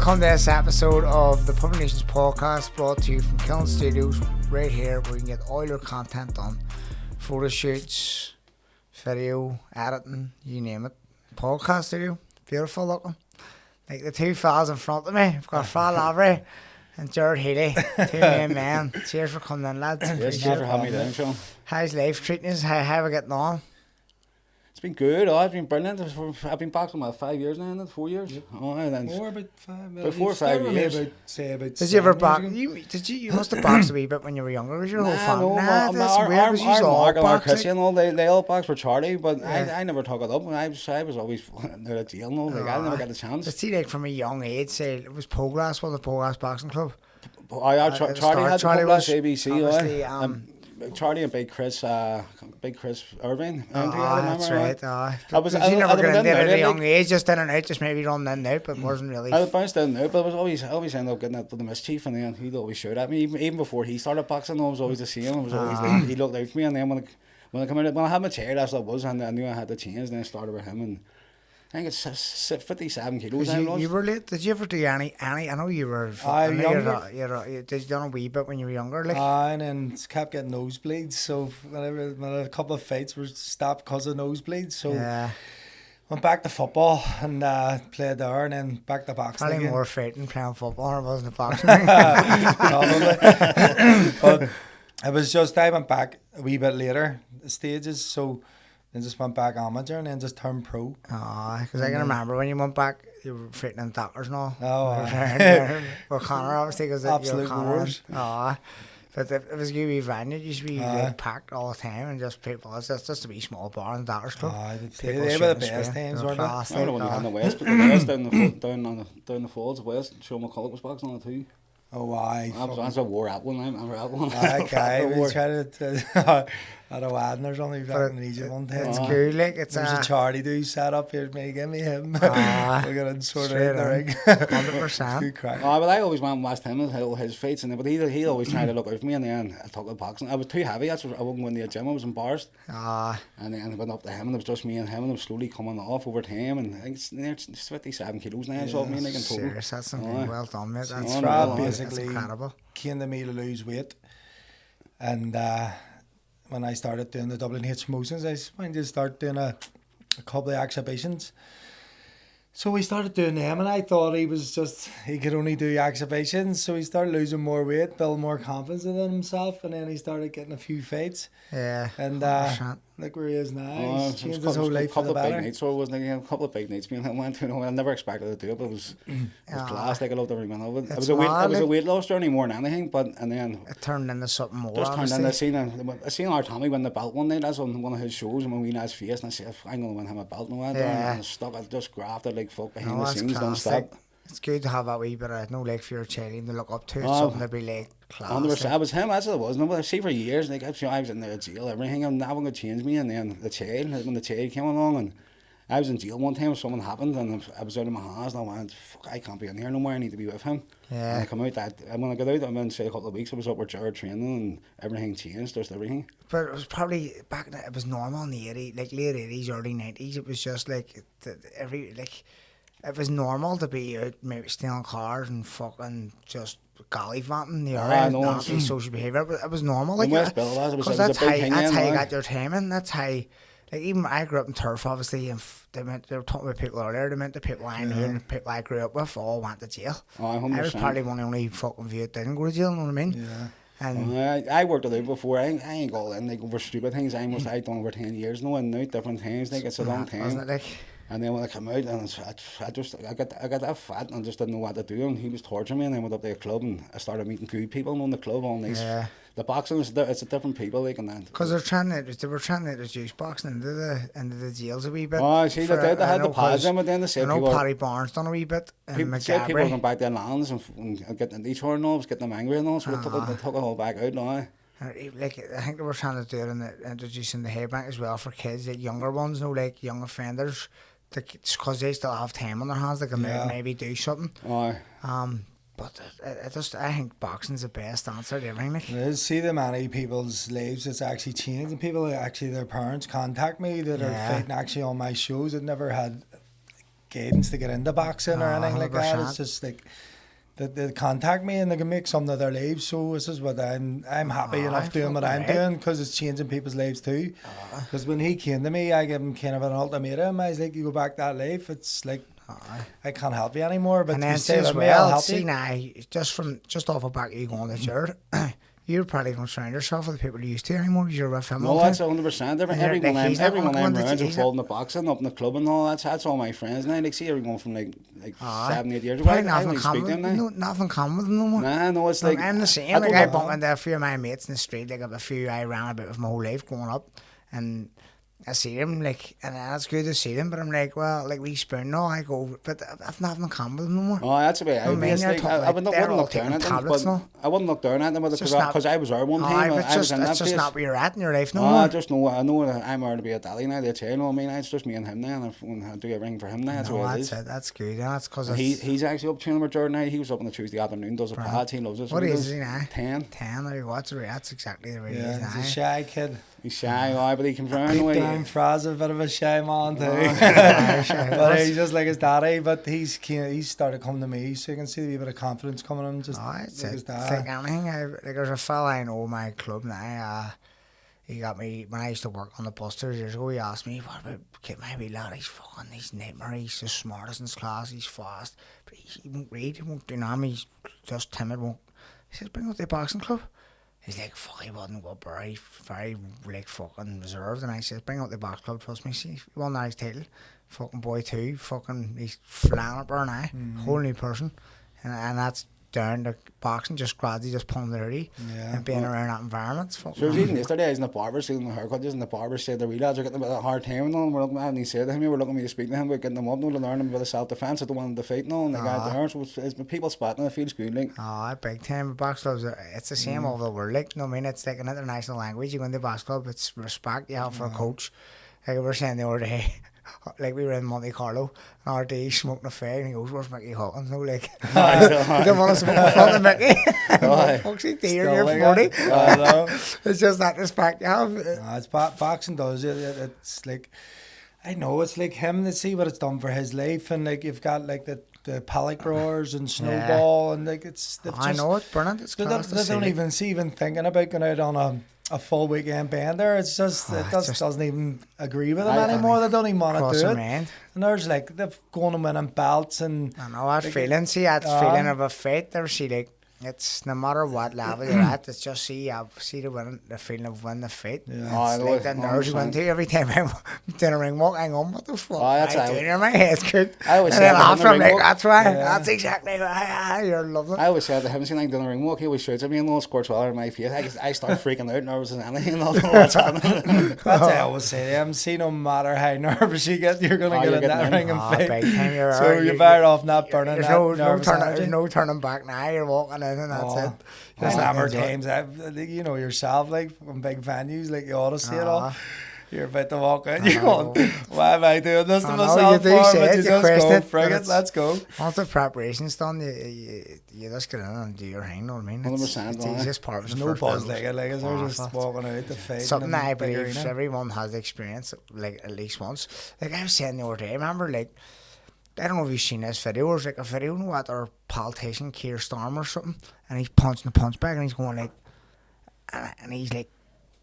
welcome to this episode of the Public Nuisance Podcast, brought to you from Killen Studios, right here where you can get all your content done. Photo shoots, video, editing, you name it. Podcast studio, beautiful looking. Like the two fellas in front of me, I've got Fra Lavery and Gerard Healy, two main men. Cheers for coming in, lads. Yes, cheers for having me down, Sean. How's life treating us? How are we getting on? It's been good. It's been brilliant. I've been back for about 5 years now, 4 years. Yep. More, about 5. About 4 or 5 years. Did you ever box? You must have boxed a wee bit when you were younger, because your whole family. That's weird. Because you all Mark and our boxed. Christian, they all boxed for Charlie, but yeah. I never took it up. I was always out of jail. I never got the chance. But see, like from a young age, say it was Poglass, the Poglass Boxing Club. Charlie had the Poglass ABC. Charlie and Big Chris Irving. That's right. I you never got into it at a young age, just in and out, just maybe run in and out, but wasn't really. I bounced in and out, but I always ended up getting into the mischief, and then he'd always shoot at me. Even before he started boxing, I was always the same. It was always like, he looked out for me, and then when I come out, when I had my chair, that's what it was, and I knew I had to change. And then I started with him, and I think it's 57 kilos. You were late. Did you ever do any? I know you were. Younger. Did you done a wee bit when you were younger? Like? And then kept getting nosebleeds. So when a couple of fights were stopped because of nosebleeds. So went back to football and played there, and then back to boxing. Probably again. more fighting playing football than it was in the boxing. Probably. But it was just I went back a wee bit later stages. So. Then just went back amateur and then just turned pro. Because I can remember when you went back, you were fighting in doctors and all. With Connor, obviously, because absolute wars. But if it was going to be venue, it used to be like, packed all the time, and just people, it's just a wee small bar in the doctors club. They were the best times, weren't they? I remember when you had in the West, but the West down the falls of West, Sean McCulloch was boxing on it too. Oh, I was a war at one. I remember that one. Okay, we tried to at a wedding or something back in Egypt one time. It's cool, like it's a Charlie do set up here. Give me him. We got to sort it out in the ring. 100%. Good crack. But I always went and watched him and his fights, but he always tried to look out for me, and then I took up boxing. I was too heavy. That's what I wouldn't go in the gym. I was embarrassed. And then I went up to him, and it was just me and him, and I was slowly coming off over time. And I think it's 57 kilos now. So me, like in total. Serious, that's something well done, mate. That's basically incredible. Came to me to lose weight, and when I started doing the WH promotions, I wanted to start doing a couple of exhibitions. So we started doing them, and I thought he could only do exhibitions. So he started losing more weight, building more confidence in himself, and then he started getting a few fights. Yeah. And look where he is now. He's changed his whole life for the better. A couple of big nights. I went to, I never expected to do it, but it was class. Like I loved every minute of it. It was a weight loss journey more than anything, and then it turned into something more. Just turned into I seen our Tommy win the belt one night. That's on one of his shows, and when we had his face, and I said, I'm going to win him a belt. And I stuck. I just grafted like fuck behind the scenes, don't stop. It's good to have that wee bit of no for your child to look up to. Something to be like class. 100%. It was him. That's what it was. No, I see for years. Like I was in the jail, everything, and that one could change me. And then the child, when the child came along, and I was in jail one time. Something happened, and I was out of my hands. And I went, "Fuck! I can't be in here no more. I need to be with him." Yeah. And I come out and when I got out, I mean, say a couple of weeks, I was up with Gerard training, and everything changed. Just everything. But it was probably back then. It was normal in the late 80s, early 90s. It was just like it was normal to be out maybe stealing cars and fucking just gallivanting the area, not social behaviour. But it was normal. Like that's how you got your time in. That's how. Like even I grew up in turf, obviously, and they were talking about people earlier. They meant the people I knew and the people I grew up with all went to jail. 100%. I was probably one of the only fucking few that didn't go to jail. You know what I mean? Yeah. And I worked it out before. I ain't all in like over stupid things. I done over 10 years now, and now different things. Like it's a long time. Wasn't it like? And then when I come out, and I got that fat and just didn't know what to do. And he was torturing me, and then went up to a club, and I started meeting good people in the club. All nice. Yeah. The boxing it's a different people like and that. Because they were trying to introduce boxing into the jails a wee bit. Oh, see, they had the pads in, but then they said I know Paddy Barnes done a wee bit. People said people were going back their lands and getting each horn and getting them angry and all, so they took it all back out now. Like I think they were trying to do it in introducing the headbank as well for kids, like younger ones, like young offenders, because they still have time on their hands, they can maybe do something. But I think boxing's the best answer to everything. Like. See the many people's lives it's actually changed, and people actually their parents contact me that are fighting actually on my shows that never had guidance to get into boxing or anything like that. 100%. It's just like they contact me and they can make something of their lives. So this is what I'm happy enough doing what I'm doing, because it's changing people's lives too. Because when he came to me, I gave him kind of an ultimatum. I was like, you go back that life, it's like I can't help you anymore. But And if then you stay as with me, I'll well, help see you. now, just off the back of you going to Gerard, you're probably don't surround yourself with the people you used to anymore, because you're with him all No, the that's time. 100%. Like, he's not Everyone gonna I'm go into- around he's not- involved in the boxing, up in the club and all. That's all my friends now. Like, see everyone from like Aye. 7-8 years ago. Probably I nothing only speak to them now. nothing common with them no more. Nah, no, it's like I'm the same. I Like, don't I know. bump into a few of my mates in the street. Like, a few I ran about with my whole life growing up, and I see them, like, and it's good to see them. But I'm like, well, like, we spoon now. I go, but I've nothing common with them no more. Oh, that's a bit. I mean, It's you're like, talking I like wouldn't they're all look down taking at them, tablets but now. I wouldn't look down at them Just not- because I was there one Aye, time. but I was in that it's just place. not where you're at in your life no No, I more. just know. I know that I'm out to be a dally now. They tell you know what I mean. It's just me and him now, and I do everything for him now. That's No, what it that's is. it. That's good. Yeah, that's because He's actually up training with Jordan now. He was up on the Tuesday afternoon, does a pads. He loves it. What is he now? 10. 10. There you go. That's exactly the way he Yeah, is he's now. a shy kid. He's shy, aye, but he comes around. Deep Like, down, Fra's a bit of a shy man too. Shy But was. he's just like his daddy. But he's started coming to me, so you can see a wee bit of confidence coming in. Just Oh, it's like his it. It's dad. like anything. Like, there's a fella I know in my club now. He got me when I used to work on the busters years ago. He asked me, "What about kid, my wee lad? He's nightmare. He's the smartest in his class. He's fast, but he won't read. He won't do nothing. He's just timid. Won't." He says, "Bring out the boxing club." He's like, "Fuck, he wouldn't go up very, very like fucking reserved." And I says, "Bring out the box club. Trust me. See, he won that his title. Fucking boy too. Fucking, he's flying up there now. Whole new person, and that's." Down to boxing, just gradually just pulling the dirty and being around that environment. It's fucking So even yesterday, I was in the barber, seeing the haircut, and the barber said the wee lads are getting a bit of a hard time and all. And we're looking at him, and he said to him, we're looking at me to speak to him about getting them up, to learn them about the self-defence. I don't want them to fight, no, and the guy there, so it's people spotting, it feels good, like. Oh, big time. Box clubs, it's the same all over the world. Like, no, I mean, it's like an international language. You go into the box club, it's respect you have for a coach. Like we were saying the other day, like we were in Monte Carlo, and our day smoking a fag, and he goes, "Where's Mickey Hawkins?" No, like, you don't want to smoke a fucking Mickey. Fuck's sake, dear, Still you're like 40. it. I know. It's just that respect you have. No, it's boxing does it. It's like, I know it's like him to see what it's done for his life, and like you've got like the Pallet Growers and Snowball, and like it's. I know it's brilliant. It's They class don't, to they don't see. even thinking about going out on a full weekend bender. It's just it just doesn't even agree with them anymore. They don't even want to do Crossing it. round. And there's like they've gone and winning belts and. I know that like, feeling. See that feeling of a fight there. See, like, it's no matter what level you're at. It's just see the feeling of winning the fight. Yeah. Oh, I It's know like it, the nerves you go 100%. into every time I'm doing a ring walk. Hang on, what the fuck? Oh, that's I how- doing here? My head's cooked. I always And say then that after on I'm the like, ring walk. that's right. Yeah. That's exactly right. You're loving it. I always said to him, see, like doing a ring walk, he always shouts at me and all squirts water in my face. I start freaking out, nervous as anything, and all what's happening. That's what I always say to them. See, no matter how nervous you get, you're gonna Oh, get you're in that getting in. ring and Oh, fight. big time, you're So alright. you're better off not burning There's that nervous energy. there's no turning back now. You're walking in and that's it. I Just remember enjoy it. times you know yourself, like from big venues, like you ought to see it all. You're about to walk out, you're going, why am I doing this to I know, myself you do for? say But it, you you just question go, it, but frig it, it's- let's go. Once the preparation's done, you just get in and do your thing, you know what I mean? 100%, It's the aye. easiest part. There's no buzz like it, like they're Oh, just fuck. walking out the fight. Something in I the big believe arena. everyone has experienced, like at least once. Like I was saying the other day, remember, like, I don't know if you've seen this video. There's like a video, you know what, our politician Keir Starmer or something, and he's punching the punch bag and he's going like, and he's like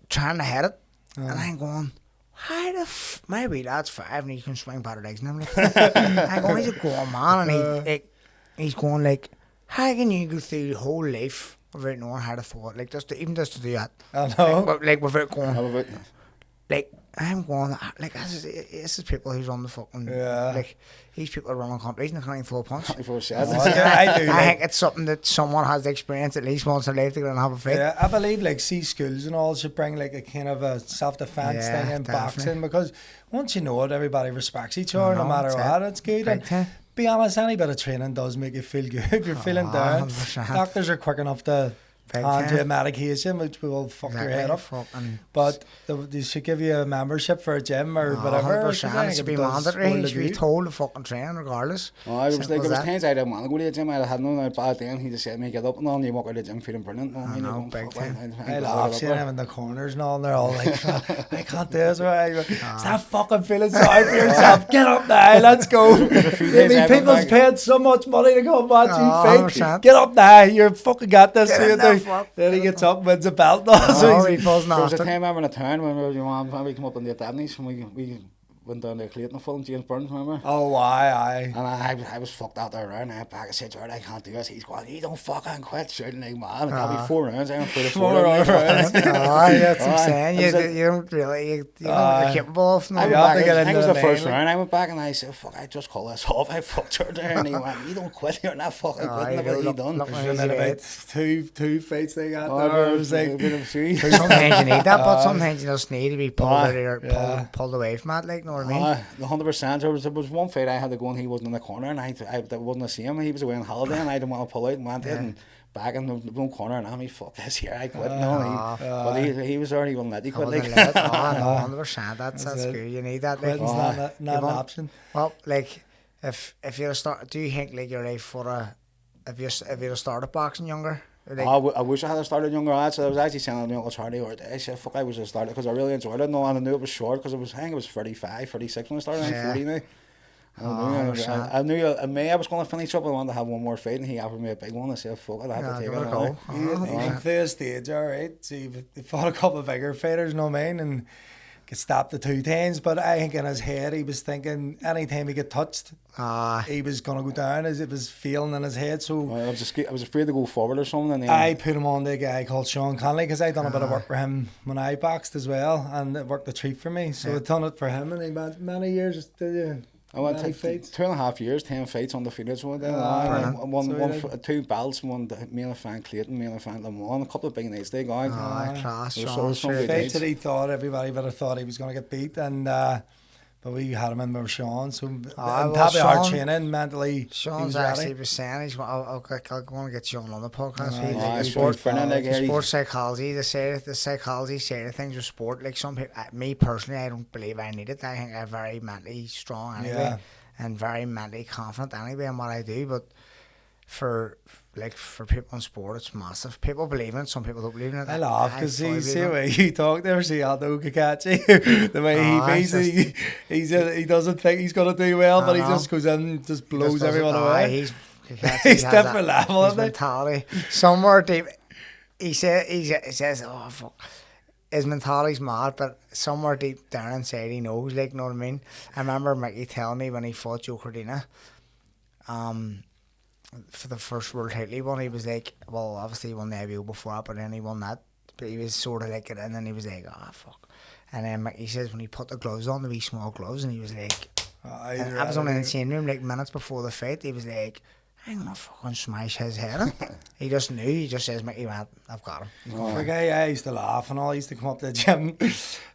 trying to hit it, and I'm going, how the my wee lad's 5 and he can swing better legs than him. Like, I'm going, he's a grown man, and he's going like, how can you go through your whole life without knowing how to throw it? Like even just to do that, I know. like without going. How about Like, I'm going, like, this is people who's on the fucking, Yeah. like, these people are running companies and they can't even throw a punch. 24/7? I do. I Like, think it's something that someone has experienced at least once in their life to go and have a fight. yeah, I believe like schools and all should bring like a kind of a self-defense Yeah, thing in definitely. boxing, because once you know it, everybody respects each other no know, matter that's what. it. It's good. Big And time. be honest, any bit of training does make you feel good. If you're feeling down, 100%. doctors are quick enough to Big onto a time. medication, which will fuck your head up. Fucking But they should give you a membership for a gym or whatever. 100%. It should be mandatory. You should be told to fucking train regardless. There was Simple as that. times I didn't want to go to the gym. I had no bad day, and he just said to me, get up and on, you walk out of the gym feeling brilliant. No, I know, going, big fuck, time. I laugh seeing them in the corners and all, and they're all like, I can't do this, right? Stop fucking feeling sorry for yourself. Get up now, let's go. People's paying so much money to go watch you fight. 100%. Get up now, you're fucking got this. Get in there, fuck. Then he gets up and wins a belt. Oh, he buzzing There was a after. time I remember in a town when we came up on the Academy, and we went down to Clayton and Fulham, James Burns, remember? Oh, aye. And I was fucked out there around. I back. I said, Gerard, I can't do this. He's going, he don't fucking quit, shouting like man. It got me 4 rounds. I went for the 4 rounds. rounds. Oh, that's what I'm saying. It was You don't really, you know, you're capable of no. You have to get I think it was into the the first main, round. I went back and I said, fuck, I just call this off. I fucked her there. And he went, you don't quit. You're not fucking quitting. What have you done? And then about two fights they got there. It was like, Sometimes you need that, but sometimes you just need to be pulled Aye. out or Yeah. pulled away from it, like, know what I mean? 100%. There was one fight I had to go and he wasn't in the corner and I that wasn't see him. He was away on holiday and I didn't want to pull out and went in and back in the one corner and I'm like, fuck this here, I quit. But he was there and he wouldn't let you quit. Like. 100%. That's it. good. You need that. Like, quitting's not an option. well, like, if you start, do you think like you're ready for if you started boxing younger? Like, I wish I had started younger. I was actually saying to my Uncle Charlie or I said, fuck, I wish I started because I really enjoyed it. No, and I knew it was short because I think it was 35, 36 when I started. I'm 40 now. I knew I was going to finish up. I wanted to have one more fight, and he offered me a big one. I said, "Fuck it, I have to take it." Go. Even through a stage, alright. So he fought a couple of bigger fighters, no man, and get stopped the 2 times. But I think in his head, he was thinking anytime he get touched, he was gonna go down. As it was feeling in his head. So I was afraid to go forward or something. And then I put him on to a guy called Sean Connolly because I done a bit of work for him when I boxed as well, and it worked a treat for me. So I done it for him, and he went many years. Did you? I went Many to fights? 2.5 years, 10 fights undefeated. So I won 2 belts, won the main event Clayton, main event Le Mans, a couple of big nights. They got class. There was Sean, some sure. good Fights nights. that he thought everybody would have thought he was going to get beat, and but we had him in with Sean. So on well, top of our Sean- training, mentally, Sean's he was actually ready. was saying he's I'll go and get Sean on the podcast. Sport Sport psychology, the psychology side of things with sport. Like some people, me personally, I don't believe I need it. I think I'm very mentally strong anyway, and very mentally confident anyway in what I do. But for people in sport, it's massive. People believe in it, some people don't believe in it. I laugh because fully you see believe the in it. way you talk there. See Aldo Kakachi, the way he feels, he doesn't think he's going to do well, but he just goes in and just blows everyone away. He's different level, his isn't he? mentality somewhere deep. He says, "Oh fuck." His mentality's mad, but somewhere deep down inside he knows, like, know what I mean? I remember Mickey telling me when he fought Joe Cordina, for the first World Title one, he was like, well, obviously he won the IBO before that, but then he won that, but he was sort of like it, and then he was like, fuck. And then Mickey says when he put the gloves on, the wee small gloves, and he was like, and I was on the insane room, like, minutes before the fight, he was like, I'm gonna fucking smash his head in. He just knew. He just says, Mickey, man, I've got him. The guy I used to laugh and all. He used to come up to the gym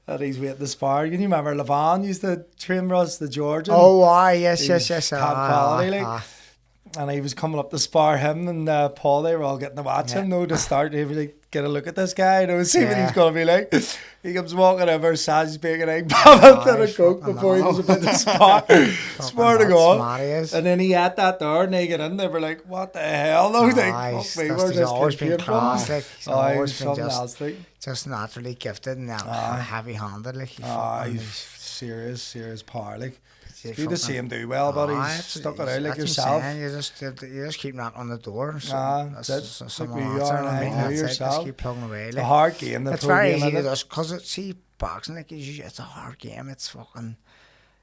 and he's waiting to spar. Can you remember Levon used to train for us, the Georgian? Oh, yes. Top quality, like. And he was coming up to spar him and Paul. They were all getting to watch him. No, to start, he was like, get a look at this guy. You know, see what he's gonna be like. He comes walking over, Saj baking egg, Bob to the coke before he was about to spar. Spar to go on. And then he at that door and they get in. They were like, what the hell? No, fuck me, where's he's this always kid been came from? class, like, he's always been something just naturally gifted and heavy-handed, like. He's serious power, like. It's good to see him do well, but he's stuck it out like yourself. You just keep knocking on the door. That's like you are now, yourself. Just keep plugging away. It's a hard game. It's very easy to just, because see, boxing, like, it's a hard game. It's fucking,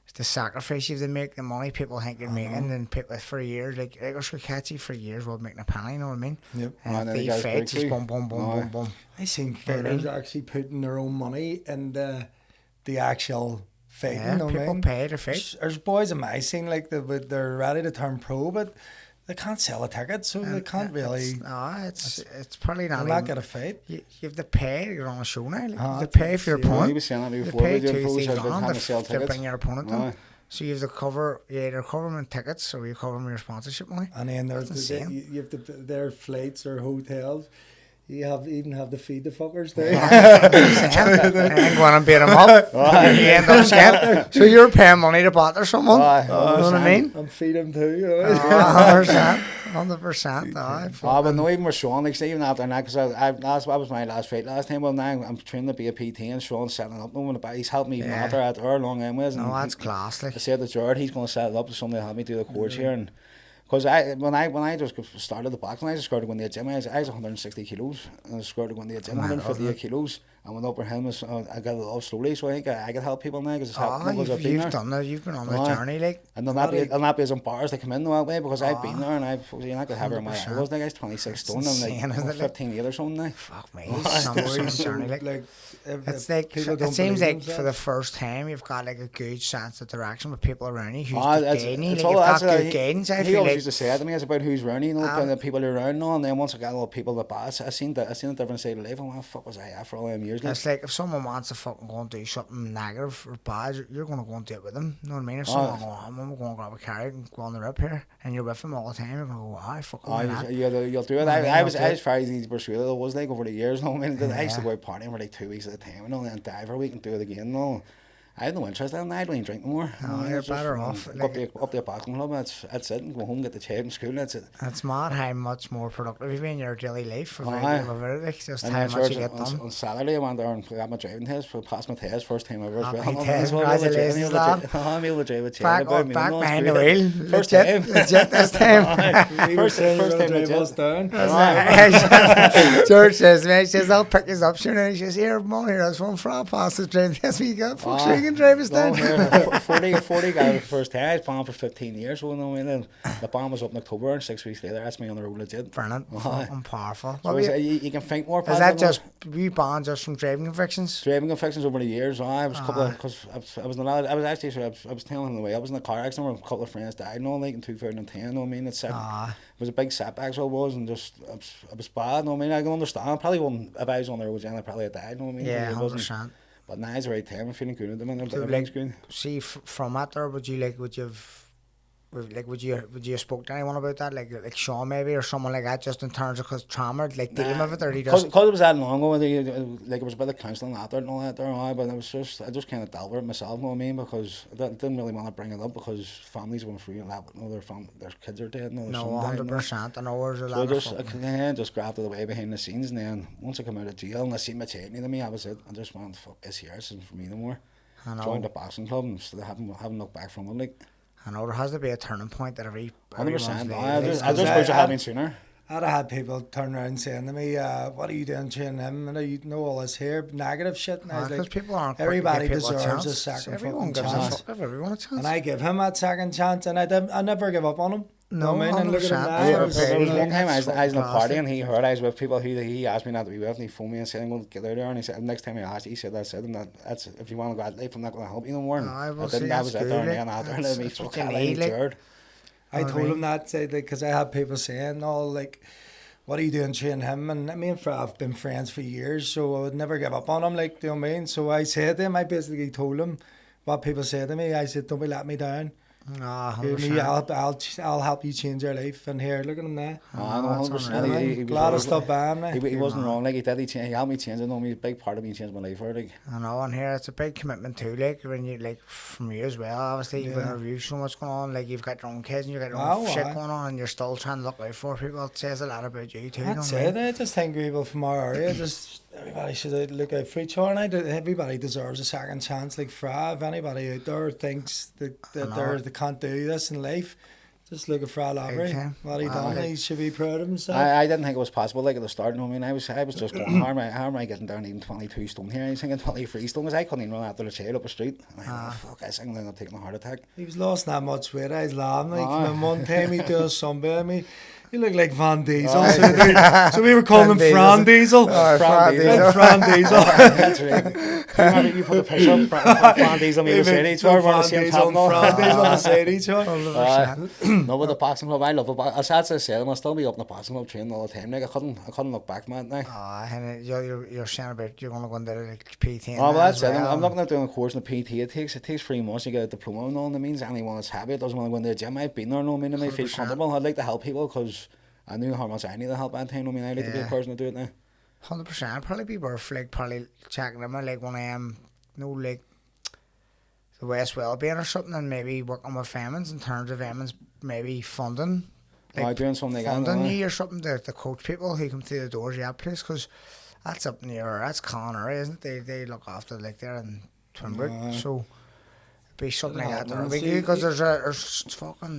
it's the sacrifice you have to make, the money people think you're making, and people for years, like Oscar Catchy for years was making a penny, you know what I mean? Yep. And if they fight, just boom, boom, boom, boom. I seen fighters actually putting their own money in the actual fighting. Yeah, people pay to fight. There's boys in my scene, like, they're ready to turn pro, but they can't sell a ticket, so they can't really. It's probably not. They're not going to fight. You have to pay to get on a show now. Like, you have to pay for your opponent. He was saying that You before. pay The pros $2,000 had to sell to tickets. bring your opponent in. So you have to cover, you either cover them in tickets or you cover them in your sponsorship money. And then That's insane. you have to their flights or hotels. You even have to feed the fuckers too. And go on and beat them up. You end up skint. So you're paying money to batter someone. You know what I mean? I'm feeding too. 100%. But no, even with Sean, like, even after that, because that was my last fight last time. Well, now I'm training to be a PT, and Sean's setting up. He's helped me matter at our long anyways. No, that's class. Like. I said to Gerard, he's going to set it up to somebody to help me do the course here. And because when I just started the boxing, I just started going to the gym. I was 160 kilos, and I started going to the gym 158 kilos. I went up for him. I got it off slowly, so I think I can help people now because it's helping because I've been there. You've done that. You've been on the journey, like. And then not be as embarrassed to come in that way because I've been there and I could have her in my I was like I was 26 stone and like 15 years or something now. Fuck me, somebody's journey, like. It's like it seems like for the first time you've got like a good sense of direction with people around you who's guiding you. Like you've got good guidance. I feel like used to say to me, it's about who's around you, the people around, and then once I got a lot of people that pass, I seen a different side of life. And what the fuck was I after all them years? It's like if someone wants to fucking go and do something negative or bad, you're going to go and do it with them. You know what I mean? If someone go, I'm going to grab a carrot and go on the rip here, and you're with them all the time, you're going to go, I fucking you'll do it. I was very easy to persuade. It was like over the years. You know what I mean? I used to go out partying for like 2 weeks at a time, and die for a week and do it again. No, I had no interest in it. I don't even drink no more. No, you're better off. Up to a boxing club. That's it. And go home, get the chair in school. That's it. That's mad how much more productive you've been in your daily life. Just how much you get done. On Saturday, I went there and got my driving test. Passed my test first time ever. Congratulations, lad. I'm able to drive a chair. Back behind the wheel. First time. Legit this time. First time I just down. George says, man, he says, I'll pick us up soon. And he says, here, come on here. I was one for past the driving test. We got fuck sure you can drive us down. 40 got the first time. I was bombed for 15 years. So, and the bomb was up in October, and 6 weeks later, that's me on the road legit. Brilliant. Fucking powerful. So you can think more. Is that just we banned just from driving convictions? Driving convictions over the years. I was a couple of because I was telling him the way I was in a car accident where a couple of friends died. Like in 2010. You know what I mean? It was a big setback. So it was, and just it was bad. You know what I mean? I can understand. I probably wouldn't if I was on the road. I probably had died. You know what I mean? Yeah, 100%. But now it's the right time. I'm feeling good at the minute. See, from that there, would you spoke to anyone about that, like Sean maybe or someone like that, just in terms of cause trauma, like dealing with it, or he just because it was that long ago, like it was a bit of counselling after and all that there, but it was I just kind of dealt with it myself, you know what I mean? Because I didn't really want to bring it up because families went through that, their kids are dead, no, 100%. I know there's a lot. So I just grabbed it away behind the scenes, and then once I come out of jail and I seen my chutney to me, I was it. I just went, fuck this here, this isn't for me no more. Joined the boxing club and still haven't looked back from it, like. I know there has to be a turning point that 100%. I just wish it had been sooner. I'd have had people turn around saying to me, what are you doing training him? And you know all this here, negative shit. And I was like, people aren't everybody deserves a second fucking chance. Everyone a chance. And I give him that second chance, and I never give up on him. No, I mean, and look at him now. There was one time I was in a party and he heard I was with people who he asked me not to be with, and he phoned me and said, I'm going to get out there. And he said, next time I asked, he said, that's it. And that's if you want to go out life, I'm not going to help you no more. I was out there and then after, and me fuck out I told him that because I had people saying, what are you doing training him? And me and Fra have been friends for years, so I would never give up on him, like, do you know what I mean? So I said to him, I basically told him what people said to me. I said, don't be letting me down. I'll help you change your life. And here, look at him now. 100%. Glad I stopped by him. He wasn't wrong. Like he did, he helped me change it. He's a big part of me changed my life for it. I know, and here it's a big commitment too. Like when you from you as well. Obviously, you've got reviews so much going on. Like you've got your own kids and you've got your own shit going on, and you're still trying to look out for people. It says a lot about you too. That's it. I just think people from our area everybody should look out for each other. And everybody deserves a second chance. Like Fra, if anybody out there thinks that they can't do this in life, just look at Fra Lavery. What he done, he should be proud of himself. I didn't think it was possible, like at the start. I mean, I was just going, how am I getting down even 22 stone here? I was thinking 23 stone, because I couldn't even run after the chair up the street. And I thought, fuck, I was thinking I'm taking a heart attack. He was lost that much weight. I was laughing. From one time he does sunbathe me. You look like Van Diesel. So we were calling him Fran Diesel. Fran Diesel. That's right. You put a picture of Fran Diesel and Mercedes. We're on the same top now. Fran Diesel Mercedes. No, with the boxing club, I love it. As I said, I'll still be up in the boxing club training all the time. Like I couldn't look back, man. And you're saying about you're going to go into like PT. Oh, well, that's it. I'm looking at doing a course in the PT. It takes 3 months to get a diploma and all. And it means anyone that's happy, it doesn't want to go into the gym. I've been there, no, I mean, I feel comfortable. I'd like to help people because I knew how much I need to help at the time. I mean, I like to be a person to do it now. 100%. Probably be worth like probably checking them out, like one of them, like the West Wellbeing or something, and maybe working with Emmons in terms of Emmons maybe funding. Like doing something like funding you or something to coach people who come through the doors of that place, because that's up near, that's Connery, isn't it? They look after like there in Twinbrook, so it'd be something like that because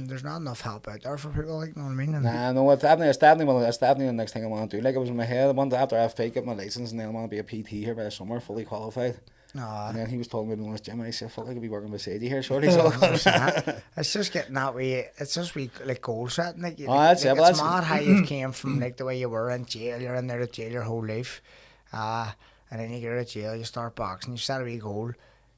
there's not enough help out there for people, like, you know what I mean? And no, it's definitely the next thing I want to do. Like, it was in my head, I wanted after I fake get my license, and then I want to be a PT here by the summer, fully qualified. And then he was talking about doing this gym, and I said, fuck, I could be working beside you here shortly. So it's just getting that way, it's just like goal setting. Like, that's it. It's mad how you came from like the way you were in jail, you're in there at jail your whole life, and then you get out of jail, you start boxing, you set a wee goal.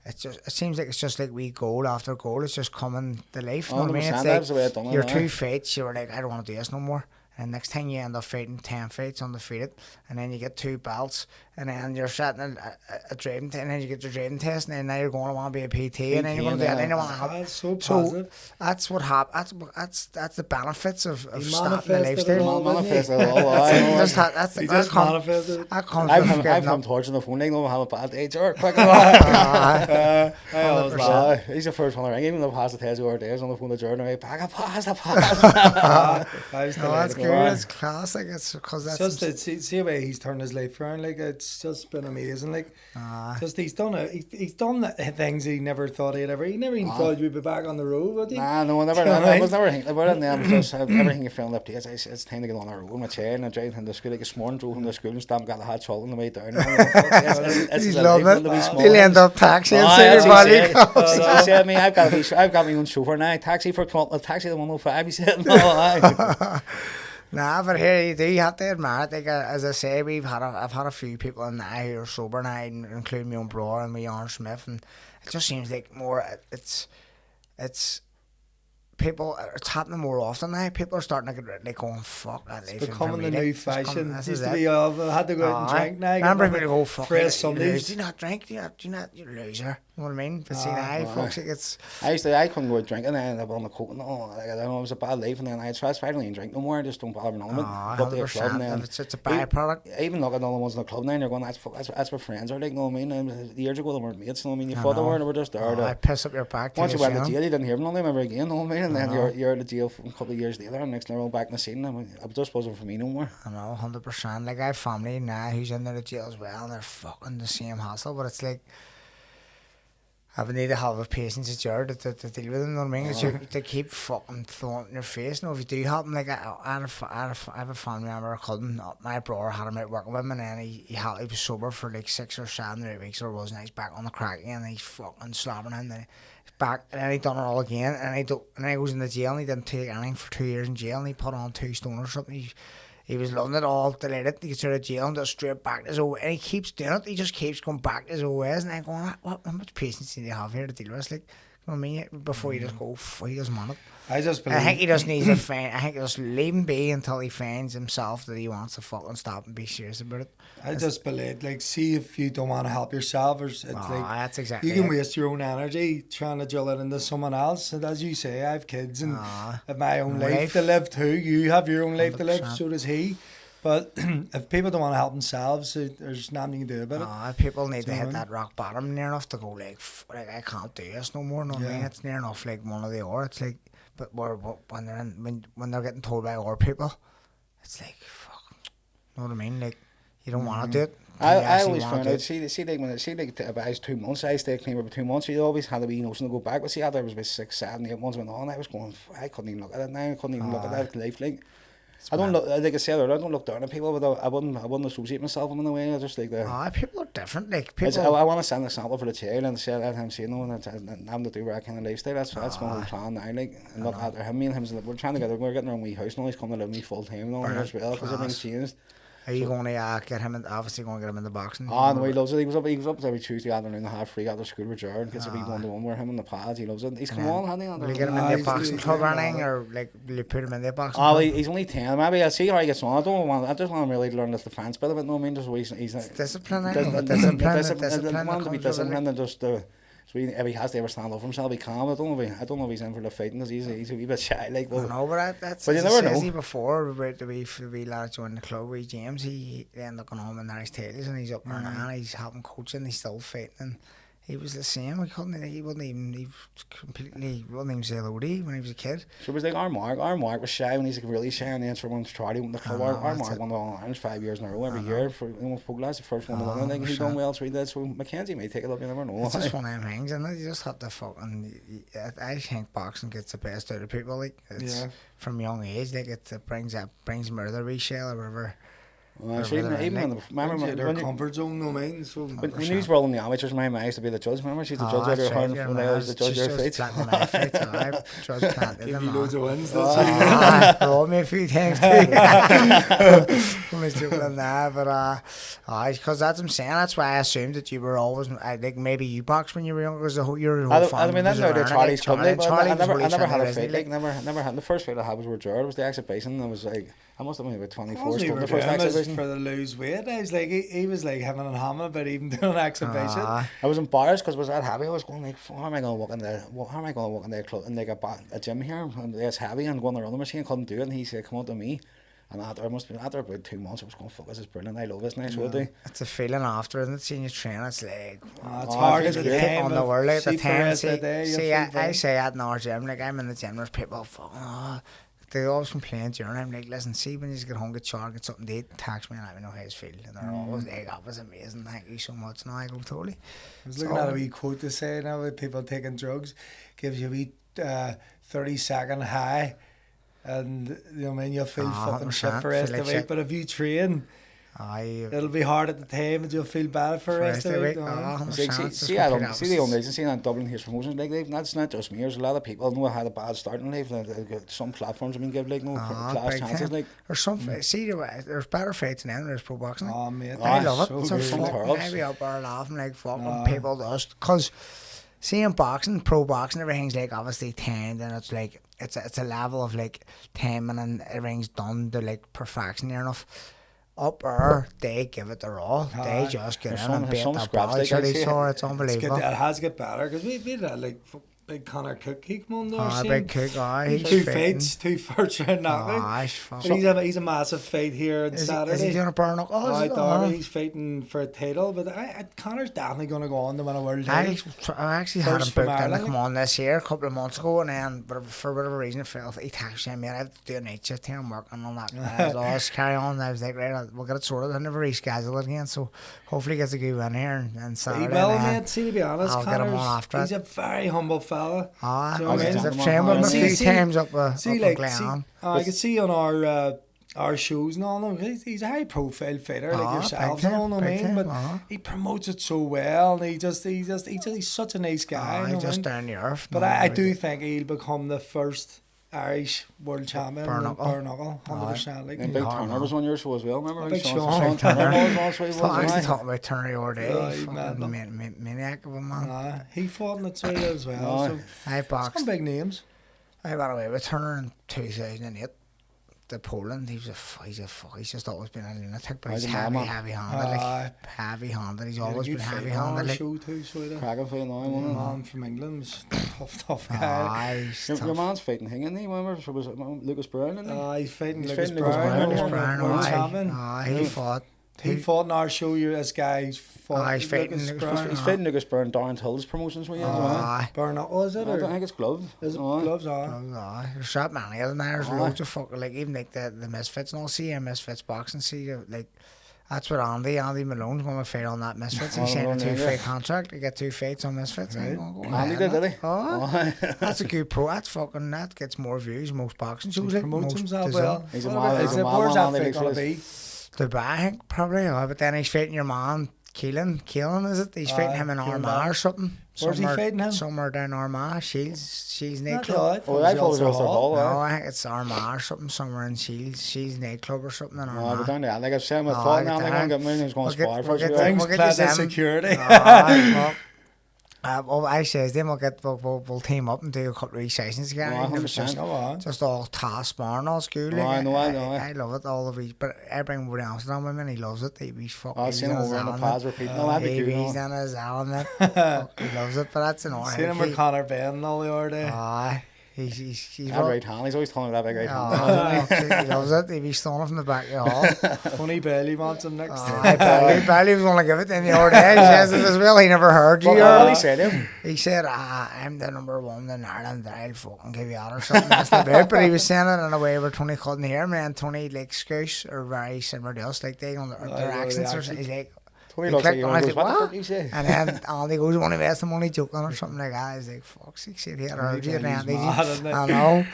It seems like it's just like wee goal after goal, it's just coming to life. You know what I mean? It's like your 2 fights, you were like, I don't want to do this no more. And next thing you end up fighting 10 fights undefeated, and then you get 2 belts, and then you're setting a driving test, and then you get your driving test, and then now you're going to want to be a PT, and then you're going to do it, and then you want to have. That's so positive. So that's what happens. That's the benefits of starting the lifestyle. Manifested it all. That comes. I've come towards the phone. They know have a bad day. Quick. He's the first one I ring. Even though I passed the test over days on the phone to Jordan, I pass. That's good. It's classic. It's because that's just see the way he's turned his life around. Like, it's just been amazing. Like, just he's done the things he never thought he'd ever. He never even thought he'd be back on the road, would he? No, I was never thinking about it. Then just everything you fell up to. It's time to get on the road. My chair and I drove him to school. Like this morning, drove him to school and stopped, got the hot chocolate on the way down. He's loving it. He'll end up taxiing everybody. He said, "Me, I've got my own chauffeur now. Taxi for taxi the 105." He said, "No." Nah, but here you have to admit, like, as I say, I've had a few people in now who are sober now, including my own brother and my Aaron Smith, and it just seems like more it's people, it's happening more often now. People are starting to get like going, fuck that life. It's becoming the new fashion. It used to be had to go out and drink now. Remember when you go, fuck Fresh it, Sundays. do you not drink? Do you not, you loser. You know what I mean? But see now, folks, like, it's... I couldn't go out drinking and I ended up on the coke. No, like, I know it was a bad life, and then I tried to even drink no more. I just don't bother none of it. 100%. And it's a byproduct. Even looking at all the ones in the club now, and you're going, that's what friends are like, you know what I mean? Years ago they weren't mates, you know what I mean? You thought they were just there. I piss up your back. Once you went to jail, you didn't hear them ever again, you know what I mean? And then you're out of jail for a couple of years later, and next thing you're all back in the scene. I just wasn't for me no more. I know, 100%. Like, I have family now who's in there at jail as well, and they're fucking the same hassle, but it's like, I would need to have a patience at Gerard to deal with them, you know what I mean? Because they keep fucking throwing it in your face. You know, if you do help them, like, I have a family member, a cousin, my brother had him out working with him, and then he was sober for like 6 or 7 or 8 weeks, or was, and he's back on the crack again, and he's fucking slapping him, and then he's back, and then he done it all again, and then he goes into jail, and he didn't take anything for 2 years in jail, and he put on 2 stone or something. He was loving it all, delighted. He gets out of jail and just straight back to his old, and he keeps doing it. He just keeps going back to his old ways, and I'm going, how much patience do you have here to deal with this? Like, you know what I mean? Before you just go, he doesn't want it. I think he just needs to find. I think just leave him be until he finds himself that he wants to fucking stop and be serious about it. I just believe, like, see if you don't want to help yourself, or it's like that's exactly you can waste your own energy trying to drill it into someone else. And as you say, I have kids and I have my own life to live too. You have your own life 100%. To live, so does he. But if people don't want to help themselves, there's nothing you can do about it. People need to hit that rock bottom near enough to go like I can't do this no more. No, I mean, it's near enough like one of the other. It's like, but when they're getting told by other people, it's like fuck. You know what I mean? Like, you don't want to do it. I always found out. See, about 2 months, I stayed clean for 2 months. You always had a wee notion to go back. But see, after it was about 6, 7, 8 months went on, I was going, I couldn't even look at it now. I couldn't even look at that life like. I don't look, like I said earlier, I don't look down at people, but I wouldn't associate myself in a way. I just like the. People are different. Like people. I want to send an example for the child and say that I'm saying no, and having to do that kind of lifestyle. That's my whole plan now. Like, and look after him, me and him. We're trying to we're getting our own wee house now. He's coming to live with me full time now as well because everything's changed. Are you going to get him? Obviously, going to get him in the boxing. No, he loves it. He was up every Tuesday afternoon, half free after school with Gerard. Gets a wee 1-to-1 with him on the pads. He loves it. He's come on, hasn't he? Will you get him in the boxing club or anything, or like will you put him in the boxing? He's only 10. Maybe I'll see how he gets on. I just want him really to learn the defence bit of it. No, I mean, just he's discipline. Discipline and just So if he has to ever stand up for himself, he can. I don't know if he's in for the fighting because he's a wee bit shy. Like, I know, but that's but you as never says know. he before about the wee lad joining the club with James. He ended up going home in his tails and he's up there now. He's having coaching. He's still fighting. And he was the same. He wasn't even say hello to when he was a kid. So it was like our Mark was shy when he's like really shy, and then someone tried him. Our Mark won the All Ireland 5 years in a row every year for Puglas, the first one to win. I think he's done well, so he did. So Mackenzie may take it up. You never know. It's just one of them things, and you just have to fucking. I think boxing gets the best out of people. Like it's from young age, like it brings them out of their wee shell or whatever. Well, even when their comfort zone, no mean. So when you were all in the amateurs, my mum used to be the judge. Remember, she's the judge of your hand when I was the judge of your fights. Give you loads of wins. Rolled me a few times too. I was joking on that, but because that's what I'm saying. That's why I assumed that you were always like maybe you boxed when you were younger because your whole family. I mean, that's how the Charlie's come. I never had a fight. Like Never had. The first fight I had was with Gerard. It was the exhibition. I was like, I must have been about 24. We were the first doing this exhibition for the lose weight. I was like, he was like having a hammer about even doing an exhibition. I was embarrassed because it was that heavy. I was going like, how am I going to walk in there? How am I going to walk in there in like a gym here? And it's heavy and going on the running machine. Couldn't do it. And he said, come on to me. And after about 2 months, I was going, fuck, this is brilliant. I love this next day. It's a feeling after, isn't it? Seeing you train, it's like it's hard at the time on the world at the time. I say that in our gym. Like I'm in the gym, there's people. They always complain during. I'm like, listen, see when you get home, get showered, get something to eat, text me and let me know how it's feeling. And they're always like, that was amazing. Thank you so much. Now I go totally. I was looking at a wee quote to say now with people taking drugs, gives you a wee 30-second high. And you know what I mean, you'll feel fucking shit for the rest of the week. But if you train, it'll be hard at the time, but you'll feel bad for the rest of the week. See the old agency in Dublin here's promotions like that's not just me. There's a lot of people know I had a bad start in life. Some platforms have been given like class chances. Like there's some there's better fights than them. There's pro boxing. Oh mate, I love it. So It's a fun. I be up there laughing like fucking people just because seeing boxing, pro boxing, everything's like obviously timed and it's like it's a level of like timing and everything's done to like perfection near enough. Up there, they give it their all. They just get in and beat the ball. So it's unbelievable. It has get better because we had like big Connor Cook. He come on there. Big Cook. He's 2 fights, 2 first round knockouts. He's a massive fight here on Saturday. Is he doing a burn up? He's fighting for a title, but Connor's definitely going to go on to win a world title. I actually had him booked in to come on this year a couple of months ago, and then for whatever reason it fell. He texted me, I have to do a night shift here and working on that. I was carry on. I was like, right, we'll get it sorted. I never reschedule it again, so hopefully he gets a good win here and Saturday. He will, mate. See, to be honest, I'll get him on after he's a very humble fella. I've trained with him a few times up Glen. I can see on our shows and all. He's a high profile fighter like yourselves and all, no mean, but he promotes it so well. And he's such a nice guy. He's just down the earth. But I do think he'll become the first Irish world champion. Bare knuckle, 100%. Like, and Big Turner was on your show as well, remember? Big Sean Turner was also. I actually talking about Turner all day. Maniac of a man. He fought in the two as well. So I boxed. Some big names. I ran away with Turner in 2008. To Poland, he's just always been a lunatic, but he's heavy-handed. Heavy-handed. He's always been heavy-handed. Cracking fight now, man from England was tough guy. Your man's fighting him, isn't he? Remember, so was it Lucas Brown? He's fighting Lucas Brown. He fought in our show. This guy fought. He's fighting Lucas Brown. Darren Hill's promotions were Burn up, was it? I think it's Gloves. Is it Gloves? There's that many of them. There's loads of fucking like even like the Misfits and all. See Misfits boxing. See like that's what Andy Malone's going to fight on that Misfits. He signed a 2-fight contract. He got 2 fights on Misfits. Andy did he? That's a good pro. That gets more views. Most boxing shows. He promotes himself well. He's a man. Where's that fight going to be? Dubai, I think, probably. But then he's fighting your man, Killen, is it? He's fighting him in Armagh or something. Where's he fighting him? Somewhere down Armagh, Shields nightclub. I thought it was Ulster Hall. No, I think it's Armagh or something, somewhere in Shields nightclub or something in Armagh. But down there, like I said, I thought now they're going to get me and he's going to spar for us. Things security. Well, I says them we'll team up and do a couple of these sessions again. Oh, It was 100%. just all task sparring all school. Oh, I know. I love it. All of these, but I bring him over to Amsterdam with me and he loves it. He's fucking. I've seen him over in the pads repeating all that. He's in his element. He loves it, but that's an hour. Seen him with Connor Ben all the other day. He's that right hand. He's always telling me that big right hand. He loves it. He's stoning from the back of the hall. Funny Bailey wants him next. Bailey was going to give it to him the other day. He says it as well. He never heard you. What he said him? He said, I'm the number one in Ireland. I'll fucking give you out or something. That's the bit. But he was saying it in a way where Tony couldn't hear me, and Tony like Scouse are very similar to us. Like they on their accents or something. He's like. Tony looks like what the fuck you say? And then Andy goes, "Want to invest some money joking or something like that?" He's like, "Fuck's sake, shit, he had heard you." I know.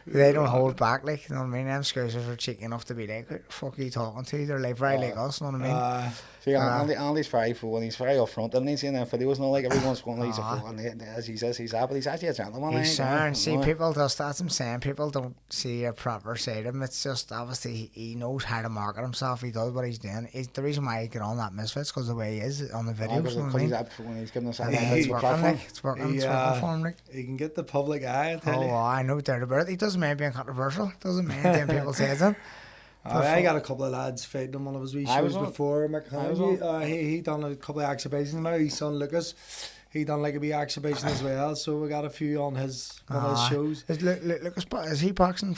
They don't hold back, like, you know what I mean? Them Scousers are cheeky enough to be like, "What the fuck are you talking to?" They're like very like us, you know what I mean? See, Andy's very full and he's very upfront, and he's in them videos, not like everyone's going, he's a fool, and he says he's that, but he's actually a gentleman. He's sound. See, people just, that's what I'm saying, people don't see a proper side of him. It's just, obviously, he knows how to market himself, he does what he's doing. The reason why he get on that Misfits, because the way he is on the videos, you know what I mean? He's giving us it's working for him, like. He can get the public eye, I tell you. I know doubt about it. He doesn't mind being controversial, doesn't mind them people say it. I got a couple of lads fighting him on one of his wee shows before. McComb, he done a couple of exhibitions now. His son Lucas, he done like a wee exhibition as well. So we got a few on his shows. Lucas, is he boxing?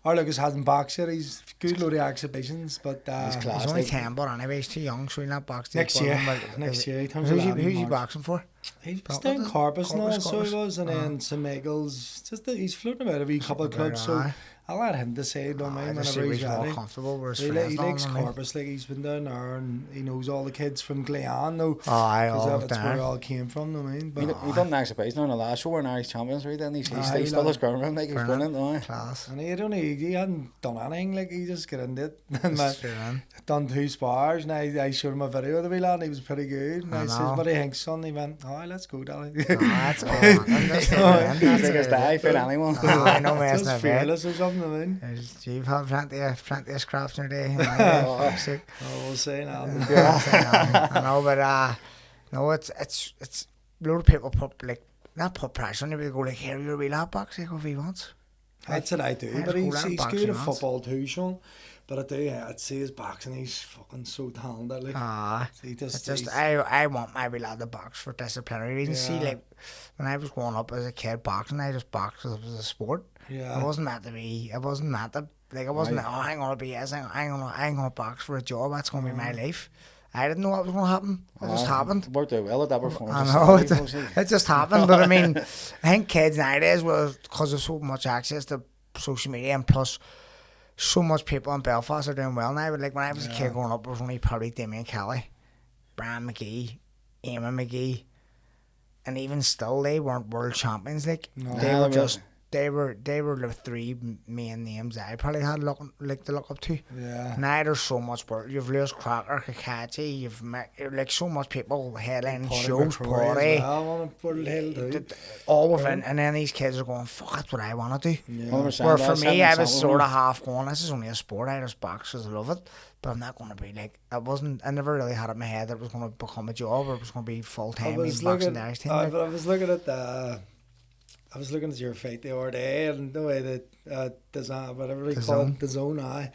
Lucas hasn't boxed yet. He's good load of exhibitions, but he's only 10, but anyway, he's too young, so he'll not box next year. Who's he boxing for? He's down Corpus now, so he was, and then St Michael's. Just he's floating about a wee couple of clubs, so I'll let him decide, don't mind, whenever he's ready. Comfortable with his he likes Corpus, like he's been down there and he knows all the kids from Glen, though. Because that's where it all came from, I mean. But he done an exhibition on the last show in Irish Champions, right? And he's still his ground, like he's brilliant, class. And he hadn't done anything, like he just got into it. And done 2 spars, and I showed him a video of the wee lad, and he was pretty good. And I says, "What do you think, son?" He went, let's go, Daddy. That's all. That's like I fit anyone. I know, man. Just fearless or something, I mean. You've had plenty of scraps in your day. We'll say now. I know, but no, it's a lot of people not put pressure on you, but they go like, "Here, you're a wee lad box, go if he wants." That's what I do, but he's good at football too, Sean. But I'd say his boxing, he's fucking so talented. Like, I want my wee lad to box for disciplinary reasons. See, like when I was growing up as a kid boxing, I just boxed because it was a sport. Yeah. I wasn't meant to be. I wasn't meant to. Like I wasn't. I'm gonna be. I'm gonna box for a job. That's gonna be my life. I didn't know what was going to happen. It just happened. Worked out well at that performance. I know, it just happened. But I mean, I think kids nowadays, because of so much access to social media and plus so much people in Belfast are doing well now. But like when I was a kid growing up, there was only probably Damien Kelly, Brian McGee, Eamon McGee, and even still they weren't world champions. Like they were just. They were the 3 main names I probably had to look up to. Yeah. Now there's so much work. You've Lewis Crocker, Kakachi, you've like so much people headlining shows, Porty, all within, and then these kids are going, "Fuck, that's what I want to do." Yeah. Where for me, I was sort of half going, "This is only a sport. I just box because I love it." But I'm not going to be like, I never really had it in my head that it was going to become a job or it was going to be full time. But I was looking at your fight the other day, and the way that the zone,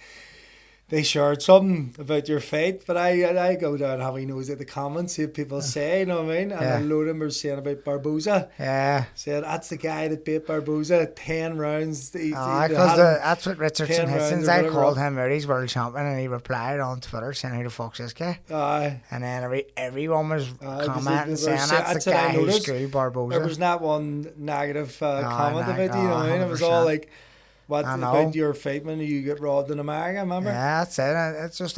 they shared something about your fight, but I go down having nose at the comments, see what people say, you know what I mean? And a load of them were saying about Barboza. Yeah. Said that's the guy that beat Barboza 10 rounds. Because that's what Richardson Hissons, I called him out, he's world champion, and he replied on Twitter saying, "Who the fuck's this guy?" And then everyone was commenting saying that's the guy who screwed Barboza. There was not one negative comment about it, you know what I mean? It was all like, what about your fight when you get robbed in America, remember? Yeah, that's it. It's just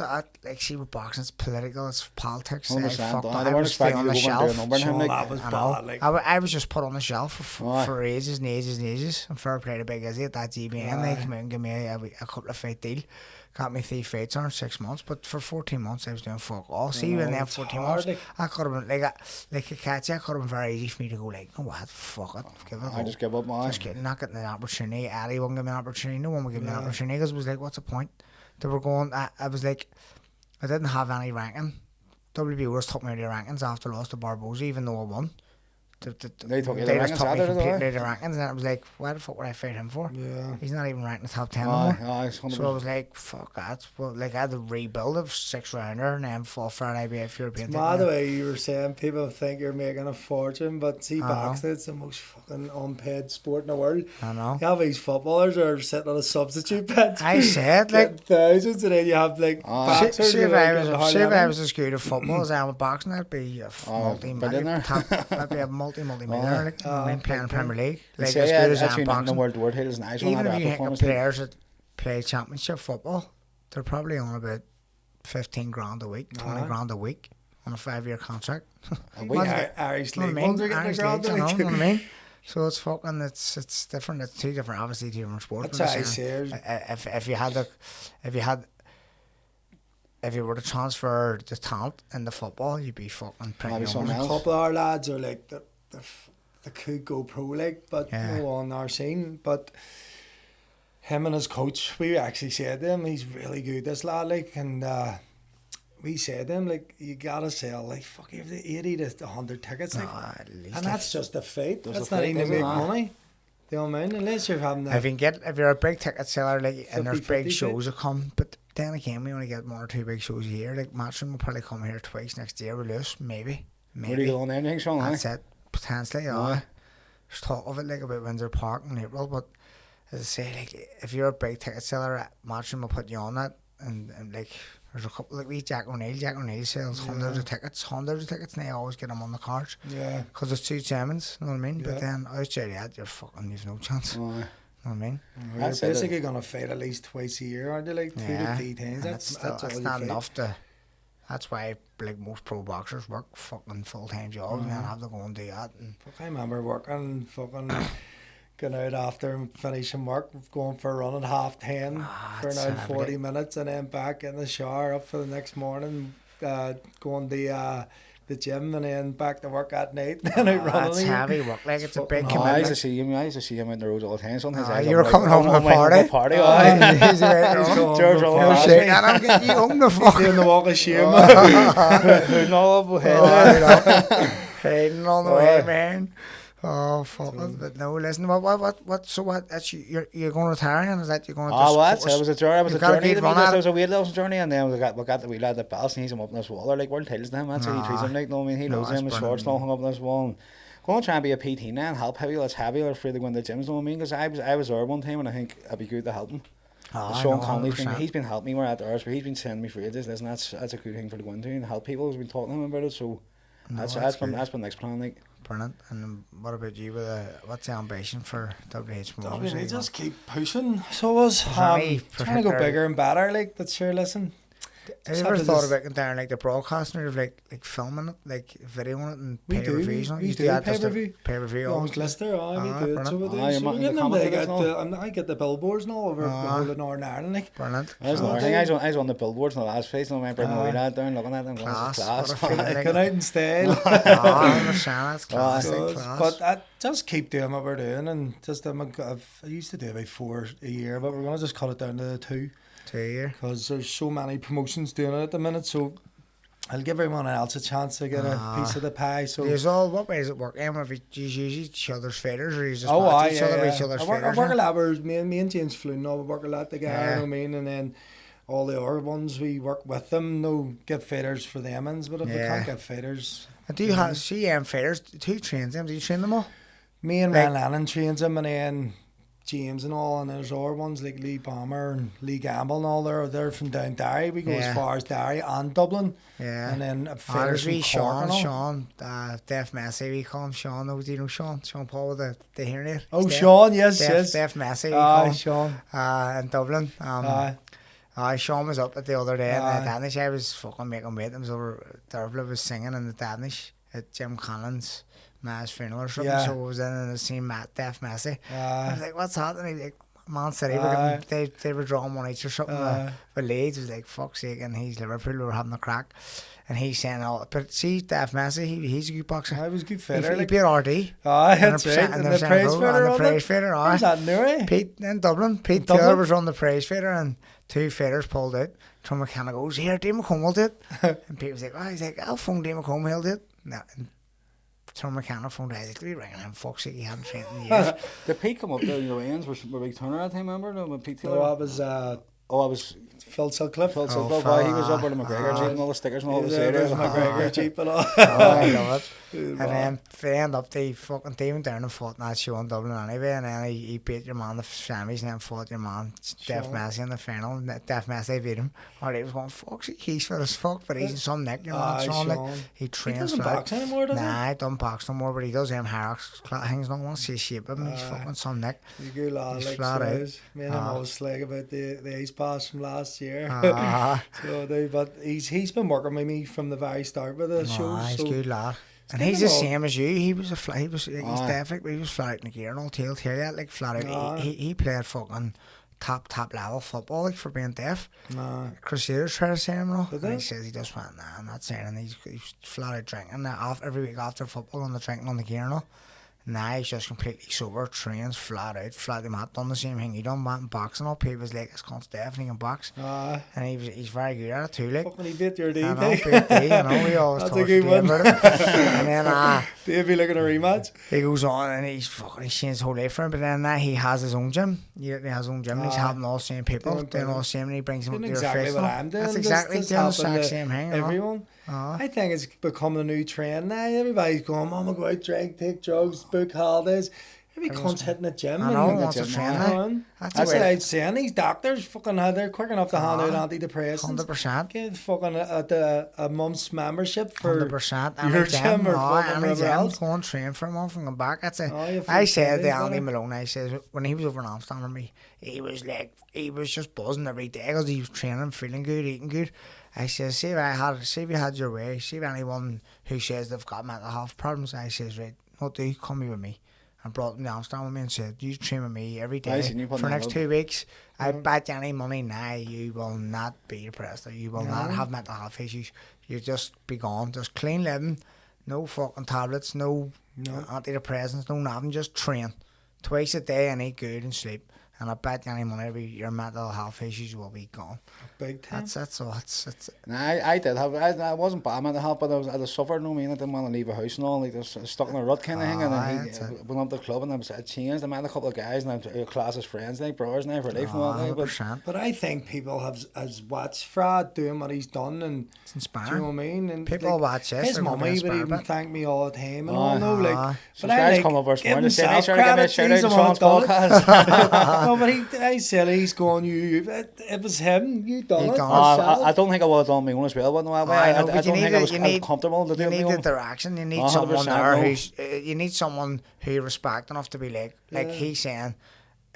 see with boxing, it's political, it's politics. I was on the shelf. I was just put on the shelf for ages and ages and ages. And fair play to Big Izzy at that GBN. They came in and gave me a couple of fight deal. Got me 3 fights on 6 months, but for 14 months I was doing fuck all. See, in them 14 months, I could have been like a catch. I could have been very easy for me to go like, "No what, fuck it, give it." I just give up, man. Just kidding, not getting an opportunity. Addy wouldn't give me an opportunity. No one would give me an opportunity because it was like, what's the point? They were going. I was like, I didn't have any ranking. WBOs took me to the rankings after I lost to Barboza, even though I won. They took you the they rankings just took out me of it, completely the rankings, and I was like, why the fuck would I fight him for? Yeah. He's not even ranked in the top 10 no more. It's 100%. So I was like, fuck that. Well, like I had to rebuild a 6-rounder and then fall for an IBF European It's title. mad the way you were saying people think you're making a fortune, but see, I know. boxing, it's the most fucking unpaid sport in the world. I know. You have these footballers who are sitting on a substitute bench. I said, like, thousands, and then you have like boxers. see who if are I getting hard was living. as good at football as I am at boxing, I'd be a billionaire. I'd be a multi-millionaire, like, I mean, playing Premier League. They Like, say as good as I am actually at not in the boxing. world titles and actually Even not if that you think of performance. players that play championship football, they're probably on about 15 grand a week, 20 grand a week on a 5-year contract. Irish You know League what I mean? ones are getting Irish a grand leagues, a you know week. what I mean? So it's fucking, it's different. It's two different, obviously two different sports. That's but what I say. If you were to transfer the talent in the football, you'd be fucking pretty Maybe young. someone A else. couple of our lads are like they could go pro league, but Yeah. no on our scene. But him and his coach, we actually said to him, he's really good, this lad, like, and we said to him, like, you gotta sell like fuck, you have the 80 to 100 tickets, like, At least and that's just a fight. That's That's a not fight, even to isn't make it? money. You know what I mean? Unless you're having if you're a big ticket seller, like, and there's 50-50 big fight. shows that come, but then again, we only get 1 or 2 big shows a year. Like, Matchroom will probably come here twice next year. We'll lose, maybe. Where do you go on anything, Sean? That's it, potentially. There's talk of it, like, about Windsor Park in April, but as I say, like, if you're a big ticket seller, Matchroom will put you on that, and like, there's a couple, like, we Jack O'Neill sells hundreds of tickets, and they always get them on the cards, yeah. because there's 2 chairmans, you know what I mean? Yeah. But then outside of that, you've no chance, you know what I mean? You're That's it. basically gonna fight at least twice a year, aren't you? Like 2 to 3 times. and That's it's all you not fight. enough to. That's why, like, most pro boxers work fucking full-time jobs, and have to go and do that. And Fuck, I remember working fucking going out after finishing work, going for a run at 10:30 for it's around heavy. 40 minutes, and then back in the shower up for the next morning, going to the gym, and then back to work at night. And out running that's again. heavy work. Like, it's a big fucking I used to commitment. see him in the road all the time. Sometimes Ah, I you were coming home from a party? aye. He's right He's on. going George for Rowan a You're Last shaking, night. and I'm getting you home the fuck. doing the walk of shame. Hating on the way, man. Oh, fuck it. But no, listen, so what, that's you're going to retire, and is that you're going to Oh, well, just that's it. It was a journey. It was a You've got a journey. good To me, run just, at it was a weight loss journey, and then we got the wee lad at Bells, and he's up in this wall. They're like world titles to him. That's how he treats him. Like, no, I mean, he loves that's him. His brilliant, shorts all hung up on this wall. And go and try and be a PT now and help heavy. Let's heavy. Or afraid to go in the gyms. Know what I mean? Because I was there one time, and I think it'd be good to help him. Sean Conley's he's been helping me. We're at ours, but he's been sending me for ages. Listen, that's a good thing for to go into and help people. He's been talking to him about it. So that's been the next plan. Like. Brilliant. And what about you? What's the ambition for WH Promotions? We just keep pushing. So I was there any trying to go particular- bigger and better. Like, but sure, listen. Have you ever thought about going down like the broadcasting of like filming it, like videoing it and We pay do. reviews on it? We You do that just a pay-per-view. pay-per-view. Long obviously. Lister, we do it. So we do. Ah, you're So marking we're the getting them. They commentators get and I get the billboards and all over the whole of Northern Ireland. Like, Brilliant. That's So another they- thing. I was on the billboards in the last phase, and I remember my wee lad down looking at them. Going, Class. "This is class." What a feeling. going out in style. I understand. That's classic. So, Class. but I just keep doing what we're doing, and just I used to do about 4 a year, but we're gonna just cut it down to 2 2 year. because there's so many promotions doing it at the minute. So I'll give everyone else a chance to get a piece of the pie. So What way does it work? If you use each other's faders, or you just oh, watch I, each other's I work faders? a lot with me and James Flynn. We work a lot together. Yeah. You know what I mean? And then all the other ones we work with them. No, get faders for them ends, but if we Yeah. can't get faders, And do you have CM faders? Who trains them? Do you train them all? me and Like- Ryan Lannon trains them, and then James and all, and there's other ones like Lee Palmer and Lee Gamble and all. They're from down Derry. We go Yeah. as far as Derry and Dublin, Yeah. and then There's faders from wee Cork and all. Sean, Deaf Massey, we call him Sean. Do you know Sean? Sean Paul with the hearing aid. Oh, He's deaf. Sean, yes, yes. Deaf Massey, we call Aye, him. Sean. In Dublin. Sean was up at the other day in Aye. the Danish. I was fucking making weight. I was over Dervla was singing in the Danish at Jim Collins' Ma's funeral or something. Yeah. So I was in and I seen Deaf Massey. I Aye. was like, what's happening? He was like, Man City, Aye. they were drawing one each or something with Leeds. It was like, fuck's sake, and he's Liverpool, we were having a crack. And he's saying, but see, Deaf Massey, he's a good boxer. I was a good He fitter. beat RD. Aye, that's 100%, right. and And they're the saying, praise "Oh, fitter and on the praise fitter, aye." Where's that in Newry? Pete in Dublin. Pete Dublin? Taylor was on the praise fitter, and 2 fitters pulled out. Tom McKenna goes, here, Dave McComb will do it. And Pete was like, he's like, I'll phone Dave McComb, he'll do it. No, and Tom McCann phoned Isaac ringing him. Fuck's sake, he hadn't trained in years. Did Pete come up there in the ends? Were Big Turner at the time, remember? No, when Pete Taylor? No, I was I was Phil Sutcliffe. Phil Oh, Silva. Phil, He was up with the McGregor Jeep and all the stickers and all the There's stadiums. McGregor Jeep and all. I love it. And then they end up, they fucking David down and fought in that show in Dublin anyway, and then he beat your man in the semis and then fought your man Def Messi in the final. Def Messi beat him. Or he was going, fuck's he keys for as fuck, but he's in some nick, you know, Sean, like, he He trains doesn't for it. box anymore, does he? Nah, he doesn't box no more, but he does Harrock's things. No one sees shape of him. He's fucking some nick. He's a good lad, He's like, flat so out. is. Me and him always slag about the ace pass from last year. Ah, But he's been working with me from the very start with the show. he's So good lad. And getting he's the all- same as you. He was he's definitely, he was flat out in the gear and all tell you that, like flat out. He played fucking top level football, like, for being deaf. nah. Crusaders try to say him, no? Did And he they? says he just went, nah, I'm not saying, and he's flat out drinking every week after football on the drinking on the gear, no? Now he's just completely sober, trains flat out, flat out, done the same thing he done, went boxing up, he was like, his cunt's deaf and he can box. And he's very good at it too, like. Fucking he beat your I D. know, beat D, you know, we always That's talk a good to one. Dave about it. And then Dave be looking at a rematch. he goes on and he's changed his whole life for him, but then now he has his own gym. He has his own gym and he's helping all the same people, doing all the same, and he brings them up Doing to your exactly face. what now. I'm doing. That's This- exactly this doing the happened exact to same thing, you know. Everyone. I think it's becoming a new trend now. Everybody's going, Mum, I'll go out, drink, take drugs, book holidays. Every cunt's hitting the gym. I know, and wants to train you now. know, That's That's the what way- I'd saying. These doctors fucking they're quick enough to hand out antidepressants. 100%. Give fucking a month's membership for 100%. your gym or fucking any wherever gym, else. go and train for a month and come back. That's it. Oh, you I feel said to better, Andy better. Malone, I says, when he was over in Amsterdam with me, he was just buzzing every day because he was training, feeling good, eating good. I says, see if you had your way, see if anyone who says they've got mental health problems, I says, right, what do you come here with me? And brought them to Amsterdam with me and said, you train with me every day Nice, and you put for the that next up. 2 weeks. I bet you any money now you will not be depressed or you will not have mental health issues. You'll just be gone. Just clean living, no fucking tablets, no antidepressants, no nothing, just train. Twice a day and eat good and sleep. And I bet you any money your mental health issues will be gone. big time. That's all. That's Nah, I did have. I wasn't bad mental health, but I was suffered. No, I didn't want to leave a house and all. Like, just stuck in a rut kind of thing. And then that's it. went up to the club and I changed. I met a couple of guys and I'm class as friends, like brothers now for life and all that. But 100%. But I think people has watched Frad doing what he's done, and It's do inspiring. you know what I mean? And People watch this, His they're gonna be mummy would inspired by even it. thank me all the time and all. No, like, some but I guys like come up our give morning and say, "Make himself sure to give me a credit, shout out he's to the one Sean's that done it. podcast." No, but I said he's going. It was him. You done He it. done it. yourself. I don't think I would have done my own as well, but no, I know, but don't think I was comfortable to do you it need my the own. direction. You need 100% someone there no. who's you need someone who you respect enough to be like he's saying,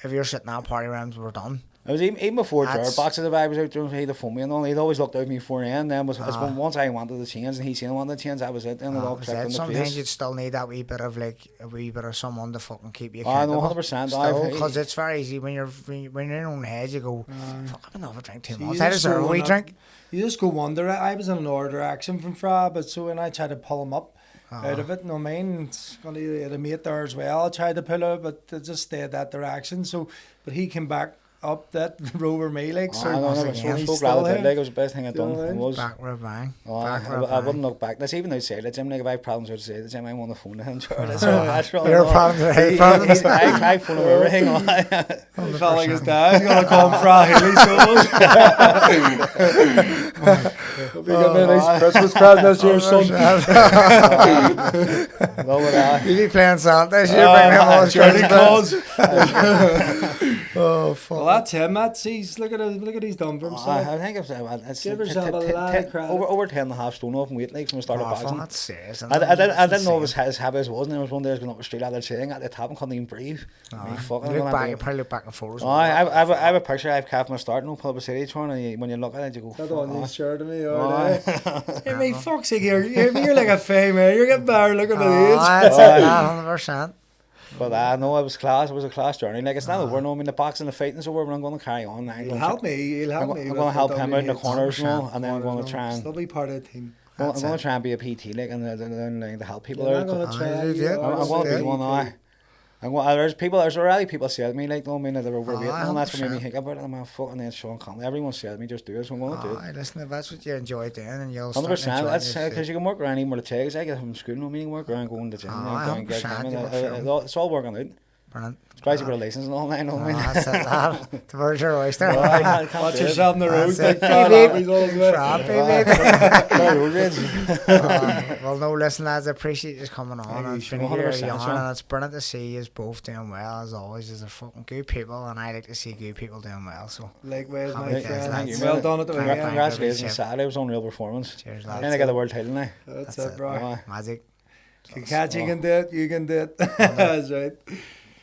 if you're sitting at party rounds, we're done. I was even before That's- Gerard boxes if I was out there, he'd have phoned me and all. He'd always looked out at me before and then once I wanted to change and he seen I wanted to change, that was it. Then it all clicked into Sometimes place. you'd still need that wee bit of someone to fucking keep you I know, accountable. 100%. Because it's very easy when you're in your own head. You go, fuck, I've been over drink too So much. you I just deserve a go wee on drink. You just go wonder. I was in another direction from Fra, but so when I tried to pull him up out of it, no mean, it's gonna be a mate there as well. I tried to pull her, but it just stayed that direction. So, but he came back up that road with me, like, so I know, once I was again, so he's glad I still did. here. Like, it was the best thing I'd done. You know what I It mean? was. Back with a bang. Oh, Back with a I bang. wouldn't look back. That's even outside the gym. Like if I have problems outside the gym, I'm on the phone to him. That's all. Your problems are his problems. I phone him everything. He felt like his dad. He's gonna call him Fra Healy Hope you got me a nice Christmas present this year, son. No, but You be playing Santa this year, bring them all Charlie Christmas Claus. Oh, fuck. Well, that's him. Look at what he's done for himself. I think it's Give yourself a lot of credit. over 10.5 stone off in weight, like from the start of boxing. That's serious. I didn't know it was as heavy as it was, and there was one day I was going up the street ladder saying at the top and couldn't even breathe. Me fucking You gonna probably look back in photos. I have a picture I've kept from the start, no Publicity tour, and when you look at it, you go, That's the one you fuck. shared to me. Aye. Hey, mate, fuck's sake, you're like a fame, man. You're getting better looking at That's the age. it, 100%. But I know it was class. It was a class journey. Like it's not over. No, I mean the boxing, the fighting's over, but I'm going to carry on. He'll help me. He'll help me. I'm going to help him out in the corners, no, and then I'm going to try and Still be part of the team. I'm going to try and be a PT, like, and then to help people You're out. not going to try. you did. I'm going to be one now. And there's already people said to me, like, no, I mean, that they're overweight, and that's what made me 100%. think about it. I'm like, fucking then Sean Conley. Everyone said to me, just do it, so I'm going to do it. Aye, listen, if that's what you enjoy doing, and you'll 100%. That's because you can work around even with the tags. I get from school, no meaning work around going to the gym. Aye, 100%. It's all working out. Brilliant. Surprised you got a license and all that, no, I mean. That's it, lad. The birds are oyster. Watch yourself on the road. That's it, Like Fra Lavery's all the way. Well, no, listen, lads, I appreciate you coming on. Thank you, It's been Sean. here 100%, yarn, Sean. and it's brilliant to see you both doing well, as always. You're fucking good people, and I like to see good people doing well, so Likewise, Happy my days, friend. lads. Well done at the Thank weekend. you. Congratulations on Cheers. Saturday. It was an unreal performance. cheers, Then lads. I got the world title now. That's That's it, it. bro. Aye. Magic. You can catch, you can do it. You can do it. That's right.